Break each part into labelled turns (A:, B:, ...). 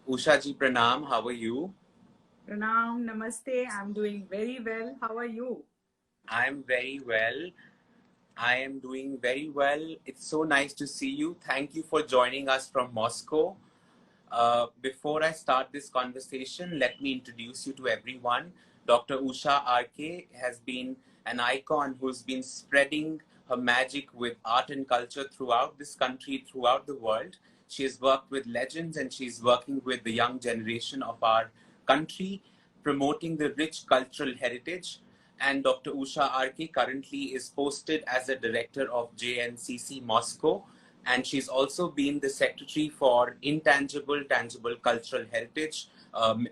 A: Usha ji, pranam. How are you?
B: Pranam, namaste. I'm doing very well. How are you?
A: I'm very well. I am doing very well. It's so nice to see you. Thank you for joining us from Moscow. Before I start this conversation, let me introduce you to everyone. Dr. Usha RK has been an icon who's been spreading her magic with art and culture throughout this country, throughout the world. She has worked with legends and she's working with the young generation of our country, promoting the rich cultural heritage. And Dr. Usha RK currently is posted as the director of JNCC Moscow, and she's also been the secretary for Intangible Tangible Cultural Heritage,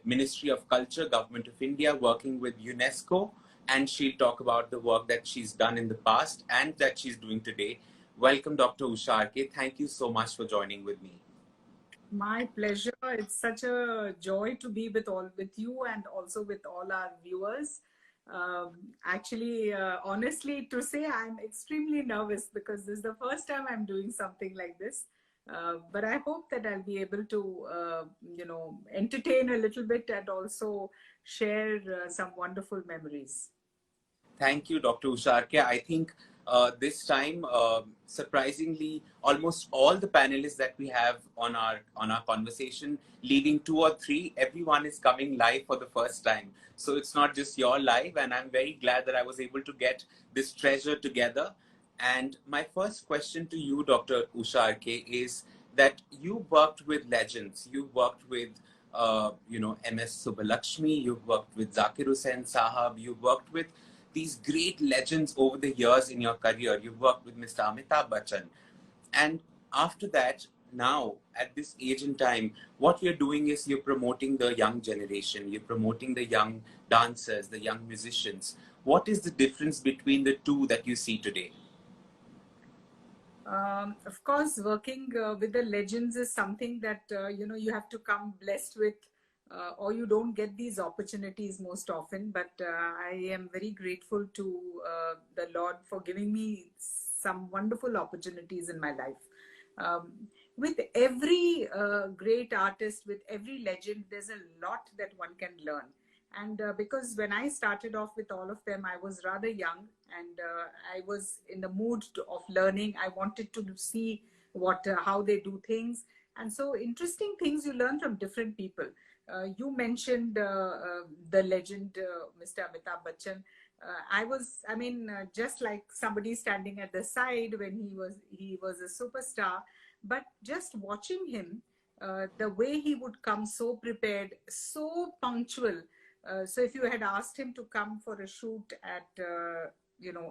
A: Ministry of Culture, Government of India, working with UNESCO. And she'll talk about the work that she's done in the past and that she's doing today. Welcome, Dr. Usha RK. Thank you so much for joining with me.
B: My pleasure. It's such a joy to be with you and also with all our viewers. Honestly, to say I'm extremely nervous because this is the first time I'm doing something like this. But I hope that I'll be able to, entertain a little bit and also share some wonderful memories.
A: Thank you, Dr. Usharke. I think this time, surprisingly, almost all the panelists that we have on our conversation, leaving two or three, everyone is coming live for the first time. So it's not just your live, and I'm very glad that I was able to get this treasure together. And my first question to you, Dr. Usharke, is that you worked with legends. You worked with MS Subbalakshmi. You've worked with Zakir Hussain Sahab. You've worked with these great legends over the years in your career. You've worked with Mr. Amitabh Bachchan. And after that, now at this age and time, what you're doing is you're promoting the young generation, you're promoting the young dancers, the young musicians. What is the difference between the two that you see today?
B: Of course, working with the legends is something that you have to come blessed with, or you don't get these opportunities most often. But I am very grateful to the Lord for giving me some wonderful opportunities in my life. Um, with every great artist, with every legend, there's a lot that one can learn. And because when I started off with all of them, I was rather young and I was in the mood of learning. I wanted to see how they do things. And so interesting things you learn from different people. You mentioned the legend, Mr. Amitabh Bachchan. Just like somebody standing at the side when he was a superstar, but just watching him, the way he would come so prepared, so punctual. So if you had asked him to come for a shoot at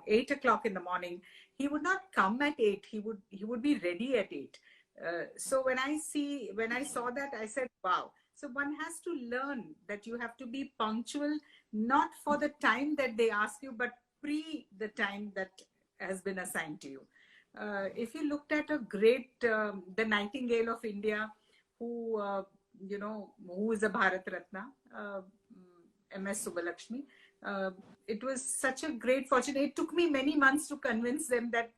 B: 8 o'clock in the morning, he would not come at 8. He would be ready at 8. So when I saw that, I said, wow. So one has to learn that you have to be punctual, not for the time that they ask you, but pre the time that has been assigned to you. If you looked at a great, the Nightingale of India, who who is a Bharat Ratna, MS Subbalakshmi. It was such a great fortune. It took me many months to convince them that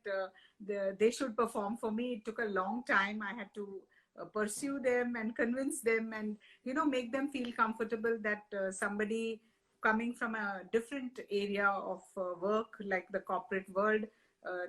B: they should perform for me. It took a long time. I had to pursue them and convince them and make them feel comfortable that somebody coming from a different area of work like the corporate world.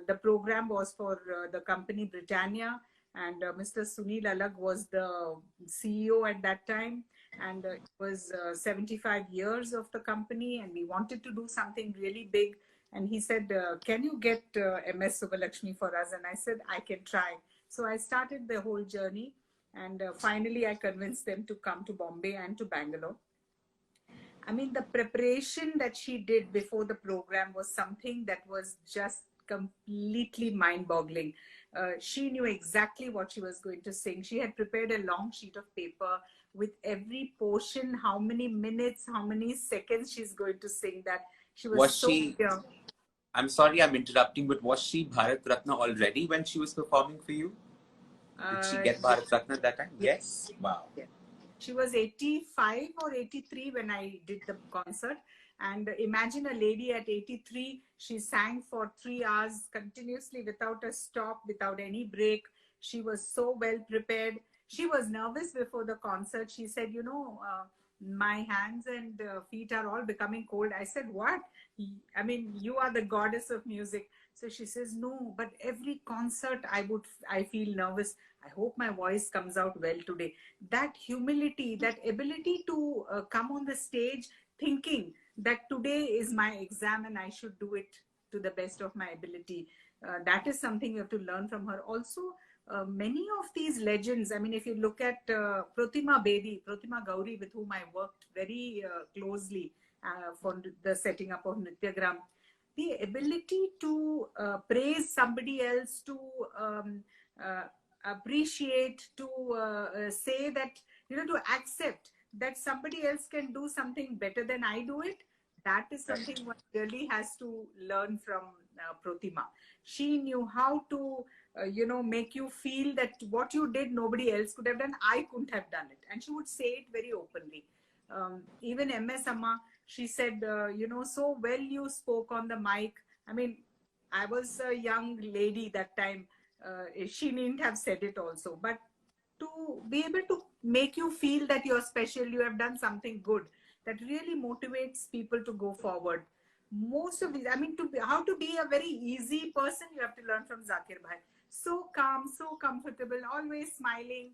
B: The program was for the company Britannia, and Mr. Sunil Alag was the CEO at that time, and it was 75 years of the company, and we wanted to do something really big. And he said, can you get MS Subbalakshmi for us? And I said, I can try. So I started the whole journey, and finally I convinced them to come to Bombay and to Bangalore. I mean, the preparation that she did before the program was something that was just completely mind boggling. She knew exactly what she was going to sing. She had prepared a long sheet of paper with every portion, how many minutes, how many seconds she's going to sing that. She was
A: Was
B: so
A: she,
B: clear.
A: I'm sorry I'm interrupting, but was she Bharat Ratna already when she was performing for you? Did she get
B: Yeah,
A: Bharat Ratna that time?
B: yeah,
A: Yes. Wow.
B: yeah. She was 85 or 83 when I did the concert. And imagine a lady at 83, she sang for 3 hours continuously without a stop, without any break. She was so well prepared. she was nervous before the concert. She said, you know, my hands and feet are all becoming cold. I said, what? I mean, you are the goddess of music. So she says, no, but every concert I feel nervous. I hope my voice comes out well today. That humility, that ability to come on the stage thinking that today is my exam and I should do it to the best of my ability. That is something you have to learn from her. Also, many of these legends, I mean, if you look at Pratima Gauri, with whom I worked very closely for the setting up of Nityagram, the ability to praise somebody else, to uh, appreciate, to say that, you know, to accept that somebody else can do something better than I do it, that is something one really has to learn from Pratima. She knew how to, you know, make you feel that what you did, nobody else could have done. I couldn't have done it. And she would say it very openly. Even MS Amma, she said, you know, so well you spoke on the mic. I mean, I was a young lady that time. She needn't have said it also. But to be able to make you feel that you're special, you have done something good, that really motivates people to go forward. Most of these, I mean, how to be a very easy person, you have to learn from Zakir Bhai. So calm, so comfortable, always smiling,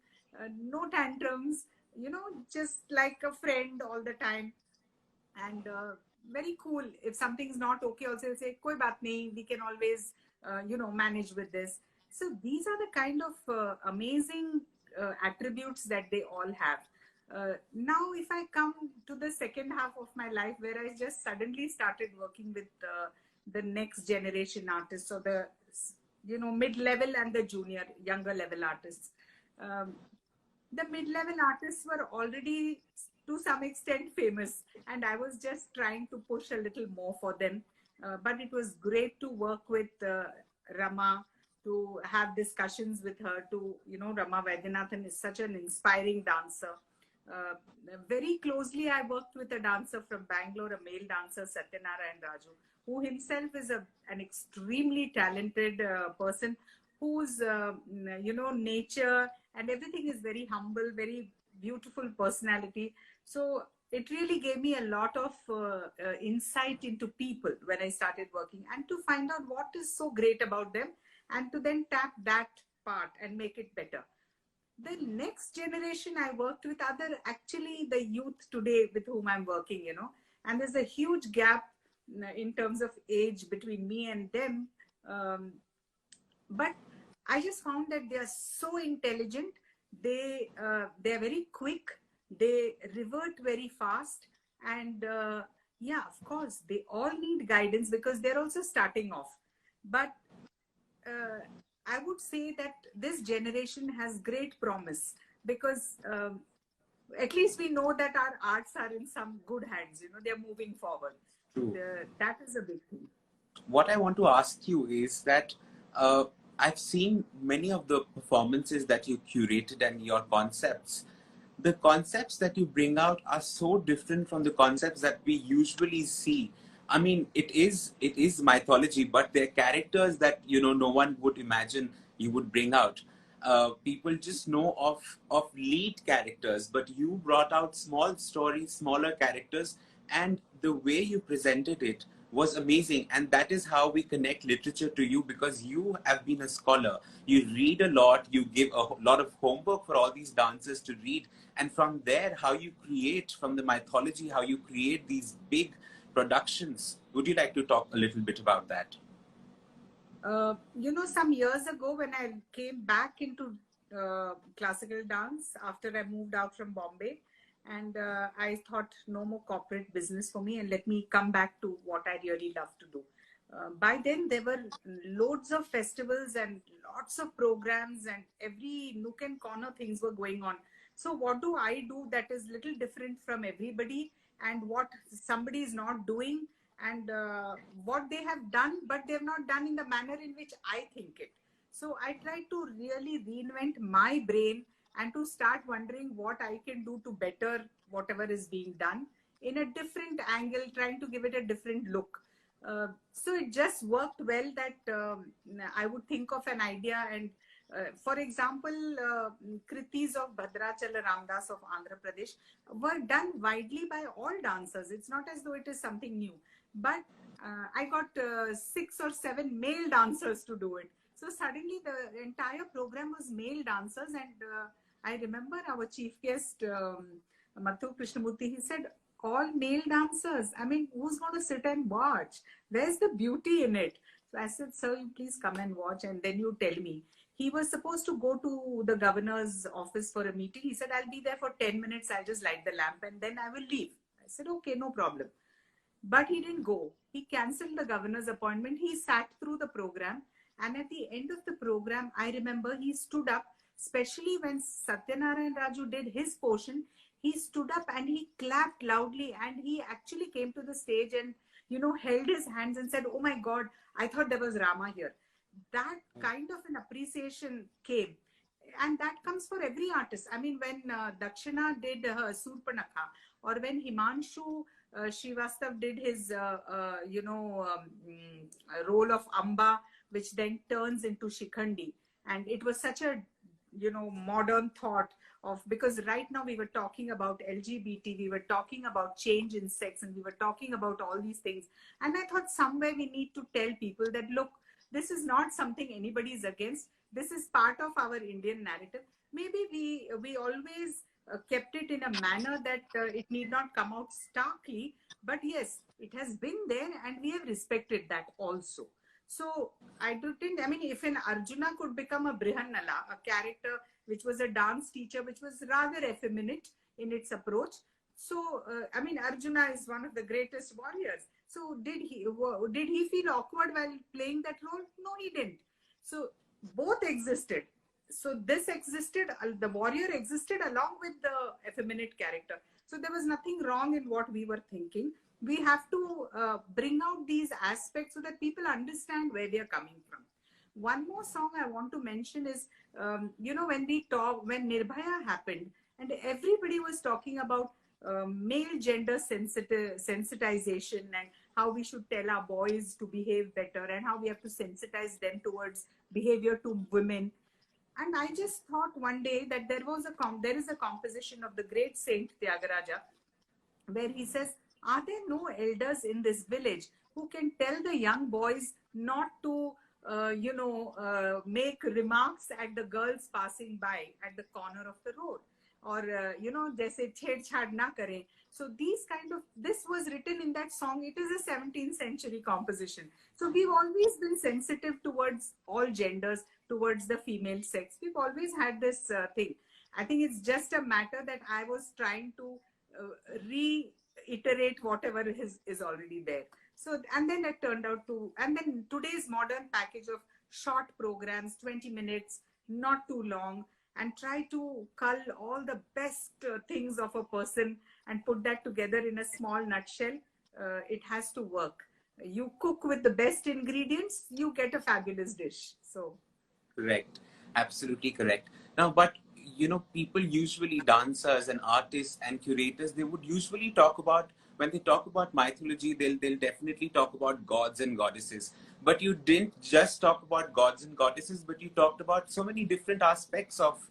B: no tantrums, you know, just like a friend all the time. And very cool. If something's not okay, also he'll say, "Koi baat nahi, we can always, you know, manage with this." So these are the kind of amazing attributes that they all have. Now, if I come to the second half of my life, where I just suddenly started working with the next generation artists, or the, you know, mid-level and the younger level artists. Um, the mid-level artists were already to some extent famous, and I was just trying to push a little more for them. But it was great to work with Rama, to have discussions with her. To, you know, Rama Vaidyanathan is such an inspiring dancer. uh, Very closely I worked with a dancer from Bangalore, a male dancer, Satyanarayan Raju, who himself is an extremely talented person, whose you know, nature and everything is very humble, very beautiful personality. So it really gave me a lot of insight into people when I started working, and to find out what is so great about them, and to then tap that part and make it better. The next generation I worked with, other actually the youth today with whom I'm working, you know, and there's a huge gap in terms of age between me and them. Um, but I just found that they are so intelligent. They are very quick. They revert very fast, and yeah, of course, they all need guidance because they're also starting off. But uh, I would say that this generation has great promise, because at least we know that our arts are in some good hands. You know, they're moving forward.
A: True.
B: That is a big thing.
A: What I want to ask you is that uh, I've seen many of the performances that you curated and your concepts. The concepts that you bring out are so different from the concepts that we usually see. I mean, it is mythology, but they're characters that, you know, no one would imagine you would bring out. People just know of lead characters, but you brought out small stories, smaller characters, and the way you presented it was amazing. And that is how we connect literature to you, because you have been a scholar. You read a lot, you give a lot of homework for all these dancers to read, and from there, how you create from the mythology, how you create these big productions. Would you like to talk a little bit about that?
B: You know, some years ago when I came back into classical dance after I moved out from Bombay, and I thought no more corporate business for me, and let me come back to what I really love to do. By then, there were loads of festivals and lots of programs, and every nook and corner things were going on. So, what do I do that is little different from everybody, and what somebody is not doing? And what they have done, but they've not done in the manner in which I think it. So I try to really reinvent my brain, and to start wondering what I can do to better whatever is being done in a different angle, trying to give it a different look. So it just worked well that I would think of an idea, and For example, Kritis of Bhadrachala Ramdas of Andhra Pradesh were done widely by all dancers. It's not as though it is something new. But I got 6 or 7 male dancers to do it. So suddenly the entire program was male dancers. And I remember our chief guest, Mathu Krishnamurthy, he said, all male dancers. I mean, who's going to sit and watch? Where's the beauty in it? So I said, sir, you please come and watch and then you tell me. He was supposed to go to the governor's office for a meeting. He said, I'll be there for 10 minutes. I'll just light the lamp and then I will leave. I said, okay, no problem. But he didn't go. He cancelled the governor's appointment. He sat through the program. And at the end of the program, I remember he stood up, especially when Satyanarayan Raju did his portion. He stood up and he clapped loudly, and he actually came to the stage and, you know, held his hands and said, oh my God, I thought there was Rama here. That kind of an appreciation came. And that comes for every artist. I mean, when Dakshina did Surpanakha, or when Himanshu Srivastav did his, role of Amba, which then turns into Shikhandi. And it was such a, you know, modern thought of, because right now we were talking about LGBT, we were talking about change in sex, and we were talking about all these things. And I thought somewhere we need to tell people that, look, this is not something anybody is against. This is part of our Indian narrative. Maybe we always kept it in a manner that it need not come out starkly, but yes, it has been there and we have respected that also. So I do think, I mean, if an Arjuna could become a Brihannala, a character which was a dance teacher, which was rather effeminate in its approach. So, I mean, Arjuna is one of the greatest warriors. So did he feel awkward while playing that role? No, he didn't. So both existed. So this existed, the warrior existed along with the effeminate character. So there was nothing wrong in what we were thinking. We have to bring out these aspects so that people understand where they are coming from. One more song I want to mention is, you know, when Nirbhaya happened and everybody was talking about male gender sensitization and how we should tell our boys to behave better and how we have to sensitize them towards behavior to women. And I just thought one day that there is a composition of the great Saint Tyagaraja where he says, are there no elders in this village who can tell the young boys not to, make remarks at the girls passing by at the corner of the road? Or, jaise chhed-chhad na kare. So this was written in that song. It is a 17th century composition. So we've always been sensitive towards all genders, towards the female sex. We've always had this thing. I think it's just a matter that I was trying to reiterate whatever is already there. So, and then it turned out to, and then today's modern package of short programs, 20 minutes, not too long, and try to cull all the best things of a person and put that together in a small nutshell. It has to work. You cook with the best ingredients, you get a fabulous dish. So
A: correct, absolutely correct. Now, but you know, people usually, dancers and artists and curators, they would usually talk about, when they talk about mythology, they'll definitely talk about gods and goddesses. But you didn't just talk about gods and goddesses, but you talked about so many different aspects of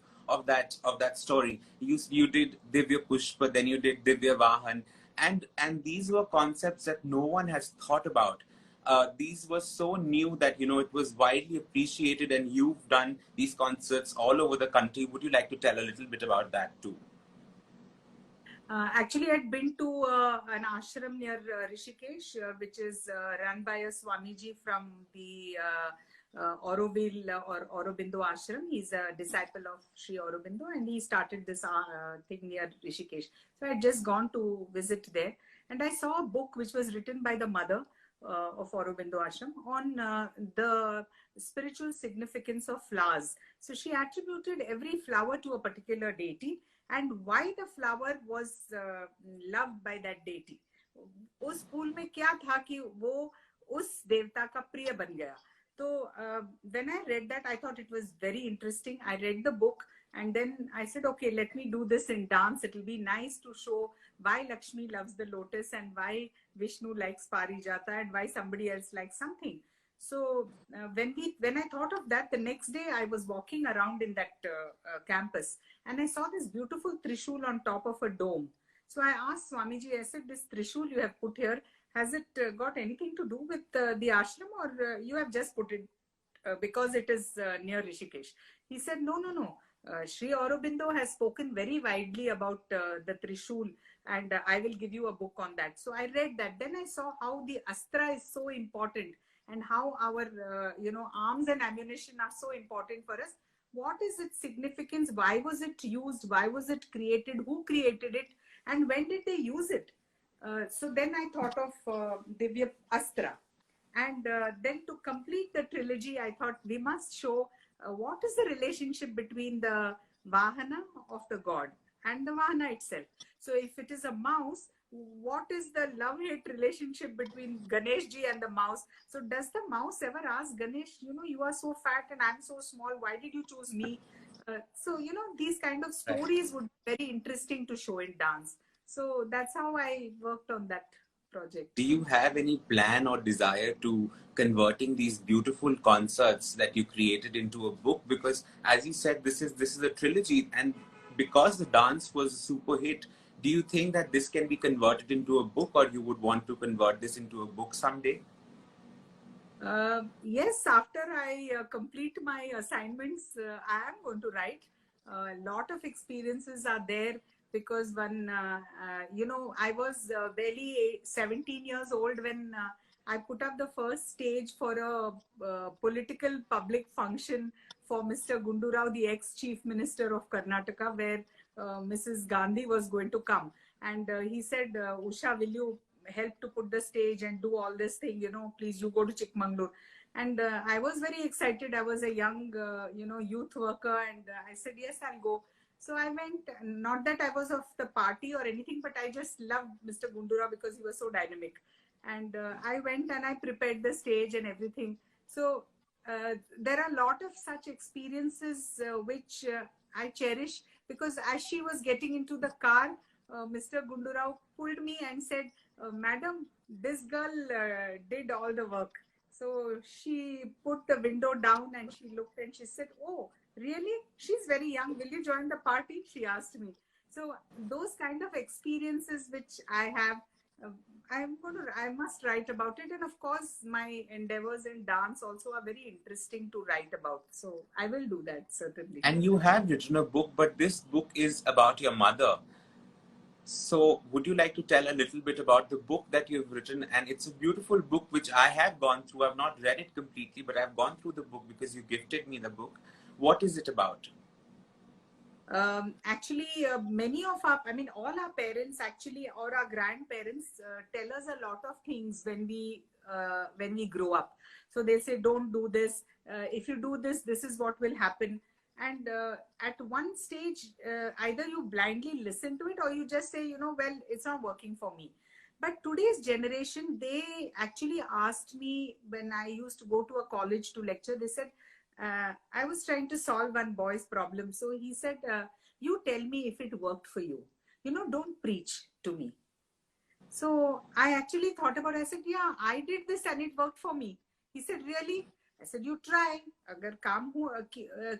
A: that story. You did Divya Pushpa, then you did Divya Vahan, and these were concepts that no one has thought about. These were so new that, you know, it was widely appreciated, and you've done these concerts all over the country. Would you like to tell a little bit about that too?
B: Actually, I'd been to an ashram near Rishikesh, which is run by a Swamiji from the Auroville or Aurobindo ashram. He's a disciple of Sri Aurobindo, and he started this thing near Rishikesh. So I had just gone to visit there, and I saw a book which was written by the mother of Aurobindo ashram on the spiritual significance of flowers. So she attributed every flower to a particular deity and why the flower was loved by that deity. उस फूल में क्या था कि वो उस देवता का प्रिय बन गया. So when I read that, I thought it was very interesting. I read the book and then I said, okay, let me do this in dance. It will be nice to show why Lakshmi loves the lotus and why Vishnu likes Parijata and why somebody else likes something. So when I thought of that, the next day I was walking around in that campus, and I saw this beautiful trishul on top of a dome. So I asked Swamiji, I said, this trishul you have put here, has it got anything to do with the ashram, or you have just put it because it is near Rishikesh? He said, no, no, no. Sri Aurobindo has spoken very widely about the Trishul, and I will give you a book on that. So I read that. Then I saw how the Astra is so important, and how our arms and ammunition are so important for us. What is its significance? Why was it used? Why was it created? Who created it? And when did they use it? So then I thought of Divya Astra. And then to complete the trilogy, I thought we must show what is the relationship between the Vahana of the god and the Vahana itself. So if it is a mouse, what is the love-hate relationship between Ganesh ji and the mouse? So does the mouse ever ask Ganesh, you are so fat and I'm so small, why did you choose me? So, these kind of stories would be very interesting to show in dance. So that's how I worked on that project.
A: Do you have any plan or desire to converting these beautiful concerts that you created into a book? Because as you said, this is a trilogy, and because the dance was a super hit, do you think that this can be converted into a book, or you would want to convert this into a book someday?
B: Yes, after I complete my assignments, I am going to write. A lot of experiences are there, because I was barely 17 years old when I put up the first stage for a political public function for Mr. Gundu Rao, the ex-chief minister of Karnataka, where Mrs. Gandhi was going to come. And he said, Usha, will you help to put the stage and do all this thing, please you go to Chikmagalur. And I was very excited. I was a young youth worker, and I said, yes, I'll go. So I went. Not that I was of the party or anything, but I just loved Mr. Gundu Rao because he was so dynamic. And I went and I prepared the stage and everything. So there are a lot of such experiences which I cherish, because as she was getting into the car, Mr. Gundu Rao pulled me and said, madam, this girl did all the work. So she put the window down and she looked and she said, oh, really? She's very young. Will you join the party? She asked me. So those kind of experiences which I have, I must write about it. And of course, my endeavors in dance also are very interesting to write about. So I will do that, certainly.
A: And you have written a book, but this book is about your mother. So would you like to tell a little bit about the book that you've written? And it's a beautiful book which I have gone through. I've not read it completely, but I've gone through the book because you gifted me the book. What is it about?
B: Actually, many of all our parents actually, or our grandparents, tell us a lot of things when we grow up. So they say, don't do this. If you do this, this is what will happen. And at one stage, either you blindly listen to it, or you just say, well, it's not working for me. But today's generation, they actually asked me when I used to go to a college to lecture, they said, I was trying to solve one boy's problem. So he said, you tell me if it worked for you. Don't preach to me. So I actually thought about it. I said, yeah, I did this and it worked for me. He said, really? I said, you try. अगर काम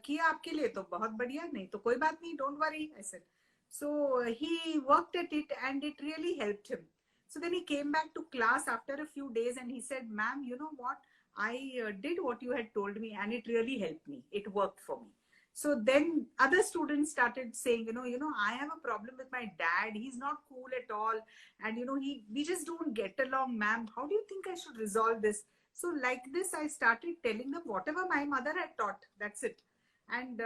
B: किया आपके लिए तो बहुत बढ़िया, नहीं तो कोई बात नहीं, don't worry. I said. So he worked at it and it really helped him. So then he came back to class after a few days and he said, ma'am, you know what? I did what you had told me and it really helped me. It worked for me. So then other students started saying, I have a problem with my dad. He's not cool at all. And, we just don't get along, ma'am. How do you think I should resolve this? So like this, I started telling them whatever my mother had taught, that's it. And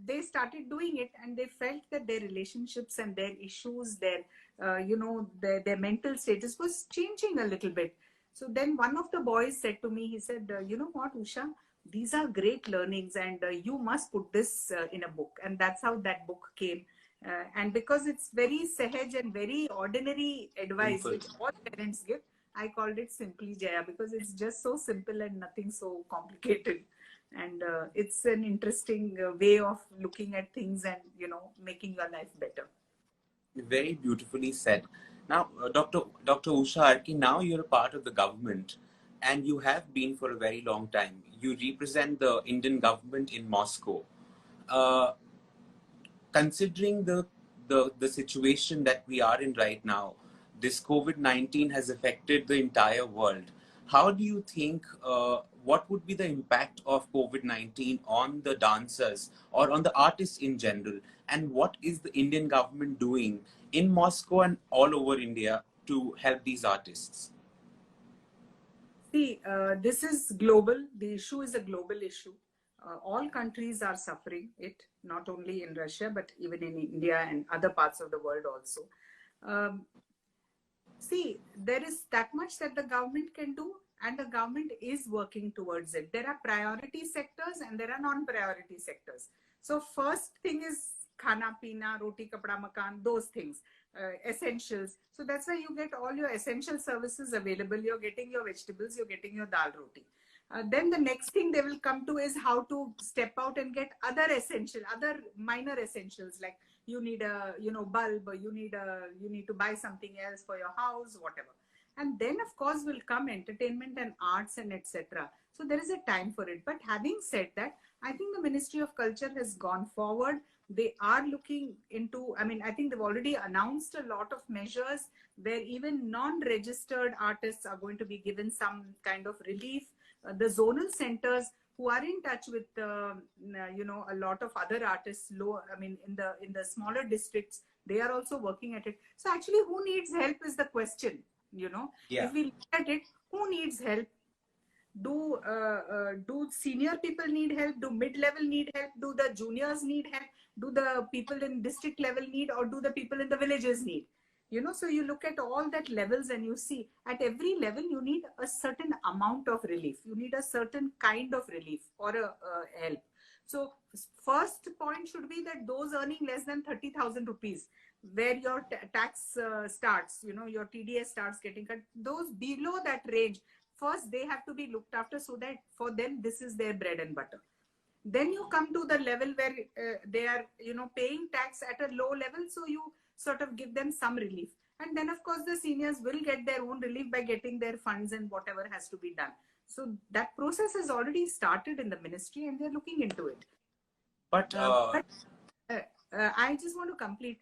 B: they started doing it and they felt that their relationships and their issues, their mental status was changing a little bit. So then one of the boys said to me, he said, you know what, Usha, these are great learnings and you must put this in a book. And that's how that book came. And because it's very sahaj and very ordinary advice, which all parents give, I called it Simply Jaya, because it's just so simple and nothing so complicated. And it's an interesting way of looking at things and, making your life better.
A: Very beautifully said. Now, Dr. Usha Arki, now you're a part of the government. and you have been for a very long time. You represent the Indian government in Moscow. Uh, Considering the situation that we are in right now, this COVID-19 has affected the entire world. How do you think, what would be the impact of COVID-19 on the dancers or on the artists in general? And what is the Indian government doing in Moscow and all over India to help these artists?
B: See, this is global. The issue is a global issue. All countries are suffering it, not only in Russia, but even in India and other parts of the world also. Um, See, there is that much that the government can do, and the government is working towards it. There are priority sectors and there are non-priority sectors. So first thing is khana, pina, roti, kapda, makan, those things, essentials. So that's why you get all your essential services available. You're getting your vegetables, you're getting your dal roti. Then the next thing they will come to is how to step out and get other essential, other minor essentials, like you need a bulb, or you need to buy something else for your house, whatever. And then of course will come entertainment and arts and etc. So there is a time for it. But having said that, I think the Ministry of Culture has gone forward. They are looking into, I mean, I think they've already announced a lot of measures where even non-registered artists are going to be given some kind of relief. The zonal centers who are in touch with a lot of other artists in the smaller districts, they are also working at it. So actually, who needs help is the question.
A: Yeah.
B: If we look at it, who needs help? Do senior people need help? Do mid-level need help? Do the juniors need help? Do the people in district level need, or do the people in the villages need? So you look at all that levels and you see at every level you need a certain amount of relief. You need a certain kind of relief or a help. So first point should be that those earning less than 30,000 rupees, where your tax starts, your TDS starts getting cut, those below that range, first they have to be looked after, so that for them this is their bread and butter. Then you come to the level where they are paying tax at a low level, so you sort of give them some relief. And then of course the seniors will get their own relief by getting their funds and whatever has to be done. So that process has already started in the ministry and they're looking into it.
A: But
B: I just want to complete.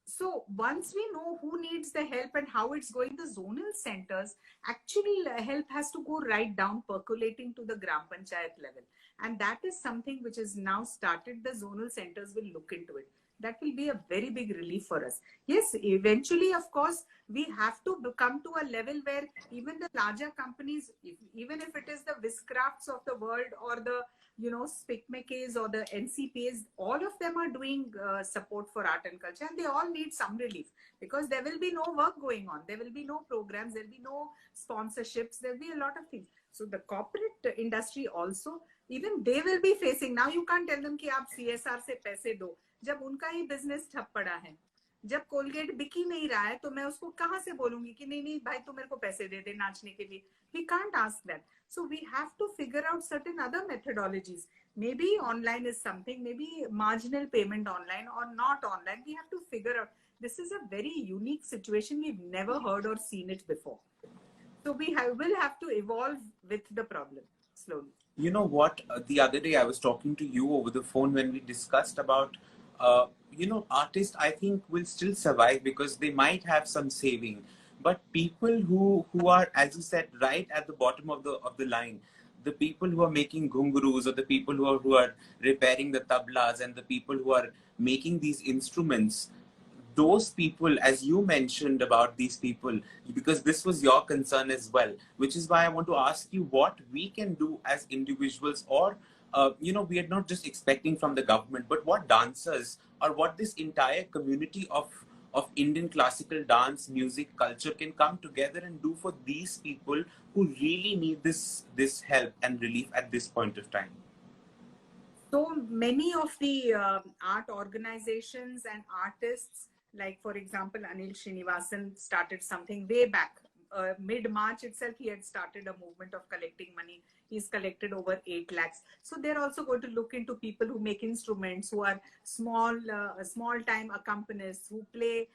B: So once we know who needs the help and how it's going, the zonal centers, actually help has to go right down, percolating to the Gram Panchayat level. And that is something which is now started. The zonal centers will look into it. That will be a very big relief for us. Yes, eventually, of course, we have to come to a level where even the larger companies, even if it is the Viscrafts of the world or the SPICMEKs or the NCPs, all of them are doing support for art and culture, and they all need some relief, because there will be no work going on. There will be no programs, there will be no sponsorships, there will be a lot of things. So the corporate industry also, even they will be facing. Now you can't tell them कि आप CSR से पैसे दो, जब उनका ही business ठप पड़ा है. जब कोलगेट बिक ही नहीं रहा है, तो मैं उसको कहाँ से बोलूंगी कि नहीं भाई तू मेरे को पैसे दे दे नाचने के लिए. We can't ask that. So we have to figure out certain other methodologies. Maybe online is something, maybe marginal payment online or not online. We have to figure out. This is a very unique situation. We've never heard or seen it before. So we will have to evolve with the problem slowly.
A: You know what? The other day I was talking to you over the phone when we discussed about, artists I think will still survive because they might have some saving. But people who are, as you said, right at the bottom of the line, the people who are making ghungroos, or the people who are repairing the tablas, and the people who are making these instruments, those people, as you mentioned about these people, because this was your concern as well, which is why I want to ask you what we can do as individuals, or we are not just expecting from the government, but what dancers or what this entire community of Indian classical dance, music, culture can come together and do for these people who really need this help and relief at this point of time.
B: So many of the art organizations and artists, like for example Anil Srinivasan started something way back mid-March itself, he had started a movement of collecting money. He's collected over 8 lakhs. So they're also going to look into people who make instruments, who are small time accompanists, who play,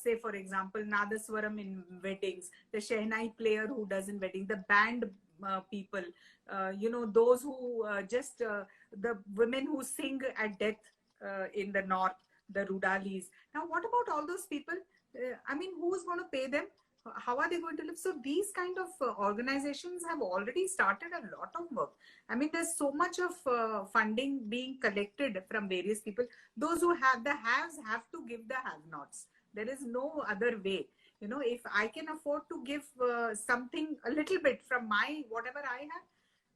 B: say, for example, Nadaswaram in weddings, the Shehnai player who does in wedding, the band people, those who the women who sing at death in the north, the Rudalis. Now, what about all those people? I mean, who's going to pay them? How are they going to live? So these kind of organizations have already started a lot of work. I mean, there's so much of funding being collected from various people. Those who have the haves have to give the have-nots. There is no other way. If I can afford to give something, a little bit from my whatever I have,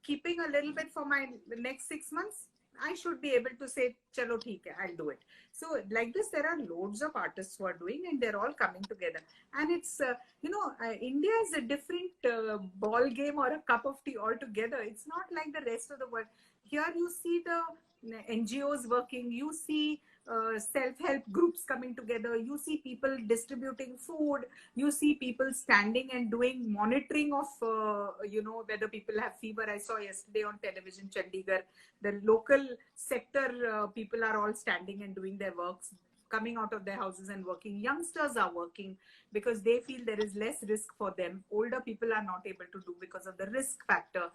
B: keeping a little bit for my next 6 months, I should be able to say, chalo theek hai, I'll do it. So like this, there are loads of artists who are doing, and they're all coming together. And it's, India is a different ball game or a cup of tea altogether. It's not like the rest of the world. Here you see the NGOs working, you see self-help groups coming together, you see people distributing food, you see people standing and doing monitoring of whether people have fever. I saw yesterday on television, Chandigarh, the local sector people are all standing and doing their works, coming out of their houses and working. Youngsters are working because they feel there is less risk for them. Older people are not able to do because of the risk factor.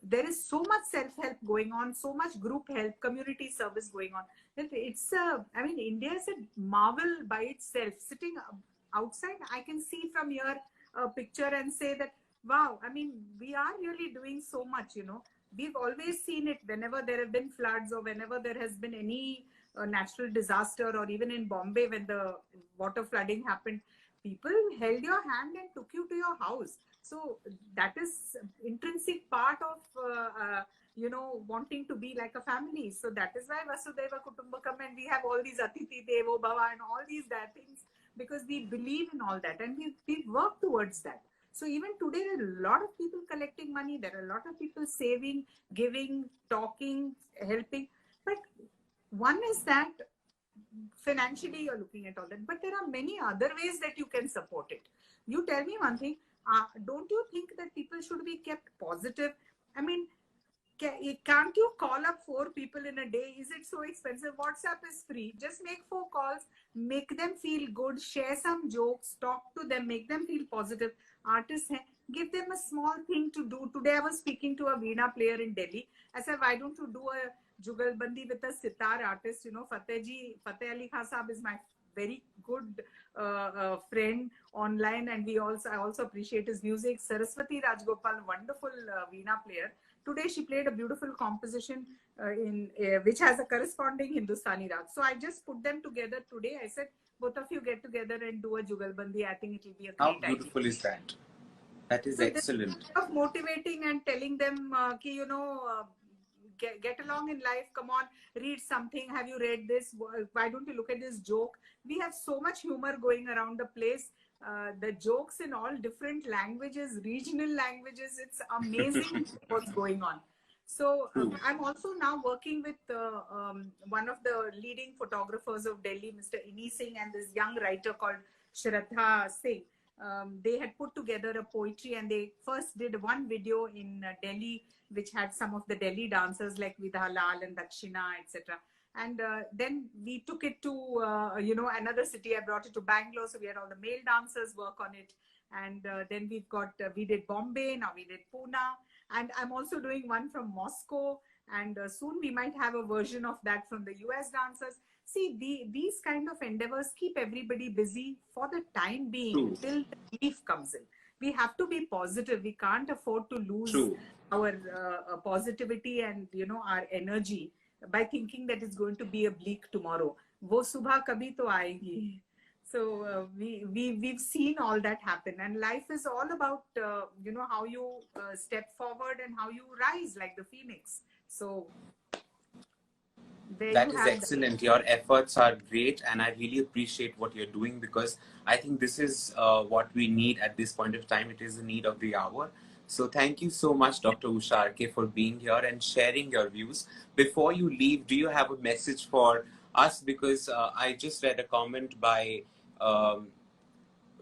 B: There is so much self-help going on, so much group help, community service going on. India is a marvel by itself. Sitting outside, I can see from here a picture and say that, wow, I mean, we are really doing so much, We've always seen it whenever there have been floods or whenever there has been any natural disaster, or even in Bombay when the water flooding happened, people held your hand and took you to your house. So that is intrinsic part of wanting to be like a family. So that is why Vasudhaiva Kutumbakam, and we have all these Atithi Devo Bhava and all these things, because we believe in all that and we work towards that. So even today, there are a lot of people collecting money. There are a lot of people saving, giving, talking, helping. But one is that financially you're looking at all that, but there are many other ways that you can support it. You tell me one thing, don't you think that people should be kept positive? I mean, can't you call up 4 people in a day? Is it so expensive? WhatsApp is free. Just make 4 calls, make them feel good, share some jokes, talk to them, make them feel positive. Artists, give them a small thing to do. Today I was speaking to a Veena player in Delhi. I said, why don't you do a Jugalbandi with a sitar artist? Fateh Ali Khan Saab is my very good friend online, and I also appreciate his music. Saraswati Rajgopal, wonderful Veena player. Today she played a beautiful composition which has a corresponding Hindustani rag. So I just put them together today. I said, both of you get together and do a Jugalbandi. I think it will be a great idea.
A: How beautiful is that? That is excellent.
B: Of motivating and telling them, get along in life. Come on, read something. Have you read this? Why don't you look at this joke? We have so much humor going around the place. The jokes in all different languages, regional languages. It's amazing what's going on. So I'm also now working with one of the leading photographers of Delhi, Mr. Ini Singh, and this young writer called Shraddha Singh. They had put together a poetry, and they first did one video in Delhi, which had some of the Delhi dancers like Vidha Lal and Dakshina, etc. And then we took it to, another city. I brought it to Bangalore. So we had all the male dancers work on it. And then we did Bombay, now we did Pune. And I'm also doing one from Moscow. And soon we might have a version of that from the US dancers. See, these kind of endeavors keep everybody busy for the time being till the relief comes in. We have to be positive. We can't afford to lose our positivity and, our energy by thinking that it's going to be a bleak tomorrow. Wo subha kabhi to aayegi. So we've seen all that happen, and life is all about how you step forward and how you rise like the phoenix. So
A: that is excellent. Your efforts are great, and I really appreciate what you're doing, because I think this is what we need at this point of time. It is the need of the hour. So thank you so much, Dr. Usha RK, for being here and sharing your views. Before you leave, do you have a message for us? Because I just read a comment by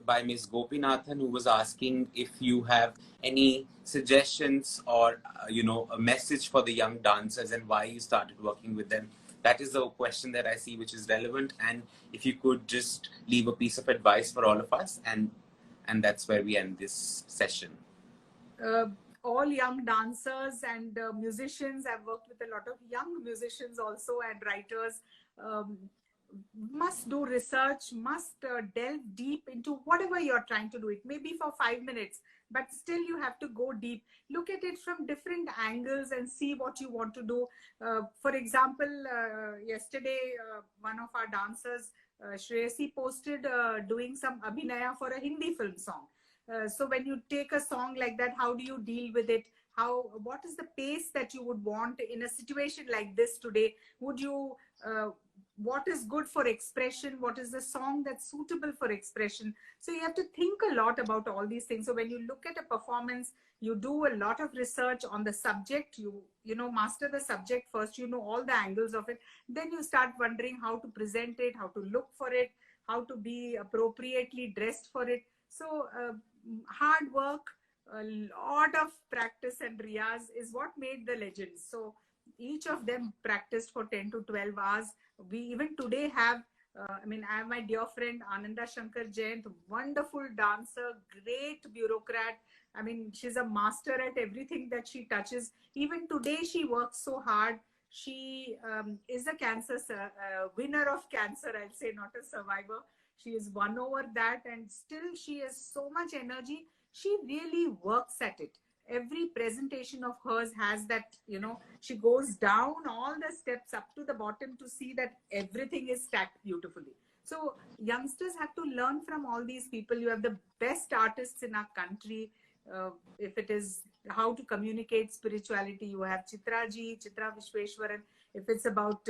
A: by Ms. Gopinathan, who was asking if you have any suggestions or a message for the young dancers and why you started working with them. That is the question that I see which is relevant, and if you could just leave a piece of advice for all of us, and that's where we end this session.
B: Uh, all young dancers and musicians. I've worked with a lot of young musicians also and writers. Um, must do research, must delve deep into whatever you're trying to do. It may be for 5 minutes, but still you have to go deep. Look at it from different angles and see what you want to do. For example, yesterday, one of our dancers, Shreyasi, posted doing some abhinaya for a Hindi film song. So when you take a song like that, how do you deal with it? What is the pace that you would want in a situation like this today? Would you, what is good for expression? What is the song that's suitable for expression? So you have to think a lot about all these things. So when you look at a performance, you do a lot of research on the subject. You master the subject first. You know all the angles of it. Then you start wondering how to present it, how to look for it, how to be appropriately dressed for it. So hard work, a lot of practice and riyaz is what made the legends. So each of them practiced for 10 to 12 hours. We even today have, I have my dear friend Ananda Shankar Jain, wonderful dancer, great bureaucrat. I mean, she's a master at everything that she touches. Even today, she works so hard. She is a cancer winner of cancer, I'll say, not a survivor. She is won over that, and still she has so much energy. She really works at it. Every presentation of hers has that, she goes down all the steps up to the bottom to see that everything is stacked beautifully. So youngsters have to learn from all these people. You have the best artists in our country. If it is how to communicate spirituality, you have Chitra Vishweshwaran. If it's about,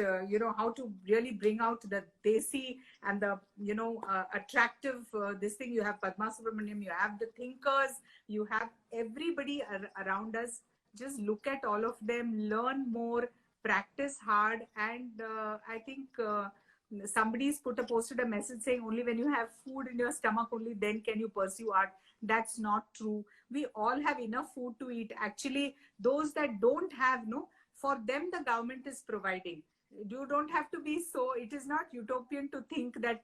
B: how to really bring out the desi and the, attractive, this thing, you have Padma Subramaniam, you have the thinkers, you have everybody around us. Just look at all of them, learn more, practice hard. And I think somebody's posted a message saying only when you have food in your stomach, only then can you pursue art. That's not true. We all have enough food to eat. Actually, those that don't have, for them the government is providing. You don't have to be so, it is not utopian to think that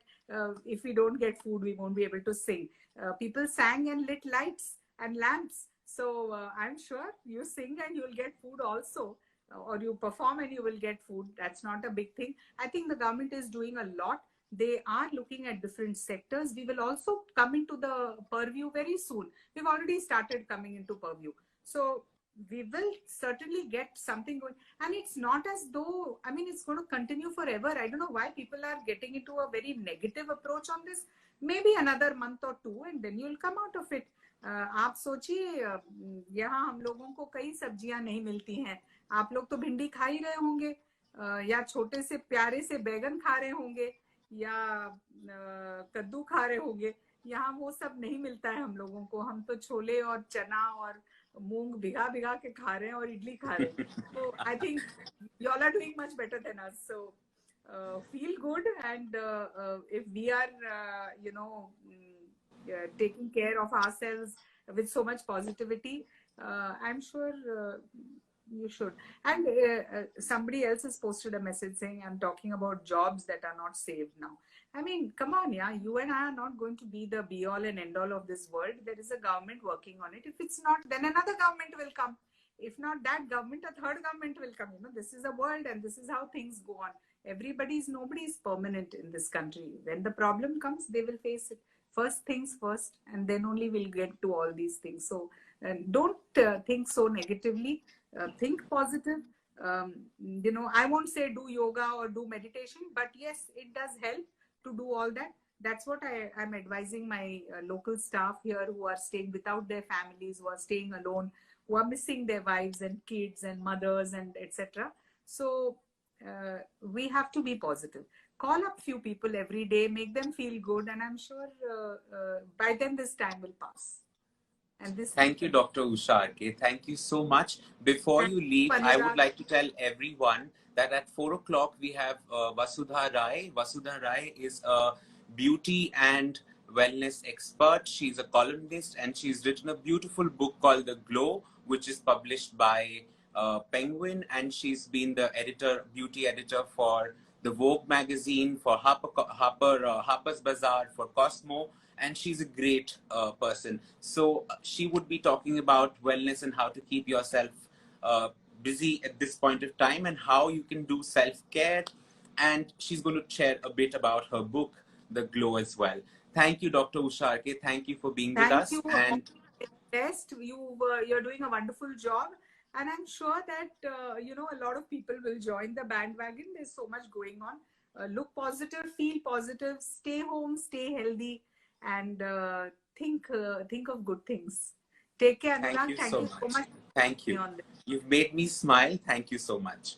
B: if we don't get food, we won't be able to sing. People sang and lit lights and lamps. So I'm sure you sing and you'll get food also, or you perform and you will get food. That's not a big thing. I think the government is doing a lot. They are looking at different sectors. We will also come into the purview very soon. We've already started coming into purview. So we will certainly get something going. And it's not as though, it's going to continue forever. I don't know why people are getting into a very negative approach on this. Maybe another month or two, and then you'll come out of it. आप सोचिए, यहाँ हम लोगों को कई सब्जियां नहीं मिलती हैं. आप लोग तो भिंडी खा ही रहे होंगे, या छोटे से प्यारे से बैगन खा रहे होंगे, या कद्दू खा रहे होंगे. यहाँ वो सब नहीं मिलता है हम लोगों को. हम तो छोले और चना और मूंग भिगा भिगा के खा रहे हैं और इडली खा रहे हैं. So I think you all are doing much better than us. So feel good, and if we are, taking care of ourselves with so much positivity, I'm sure you should. And somebody else has posted a message saying, I'm talking about jobs that are not saved now. Come on, yeah, you and I are not going to be the be all and end all of this world. There is a government working on it. If it's not, then another government will come. If not that government, a third government will come. This is a world, and this is how things go on. Nobody is permanent in this country. When the problem comes, they will face it. First things first, and then only we'll get to all these things. So don't think so negatively. Think positive. I won't say do yoga or do meditation, but yes, it does help to do all that. That's what I'm advising my local staff here who are staying without their families, who are staying alone, who are missing their wives and kids and mothers and etc. So we have to be positive. Call up few people every day, make them feel good, and I'm sure by then this time will pass. And this.
A: Thank you, Dr. Usha RK. Thank you so much. Before you leave, I would like to tell everyone that at 4 o'clock we have Vasudha Rai. Vasudha Rai is a beauty and wellness expert. She's a columnist and she's written a beautiful book called The Glow, which is published by Penguin. And she's been the beauty editor for the Vogue magazine, for Harper's Bazaar, for Cosmo. And she's a great person. So she would be talking about wellness and how to keep yourself uh, busy at this point of time and how you can do self-care. And she's going to share a bit about her book, The Glow, as well. Thank you, Dr. Usha RK. Thank you for being with
B: Thank
A: us.
B: you.
A: And
B: Best. You're doing a wonderful job, and I'm sure that a lot of people will join the bandwagon. There's so much going on. Look positive, feel positive, stay home, stay healthy, and think of good things. Take care,
A: thank
B: Anurag.
A: you
B: Thank
A: so
B: you so
A: much.
B: much
A: Thank
B: for being
A: you.
B: on this.
A: You've made me smile. Thank you so much.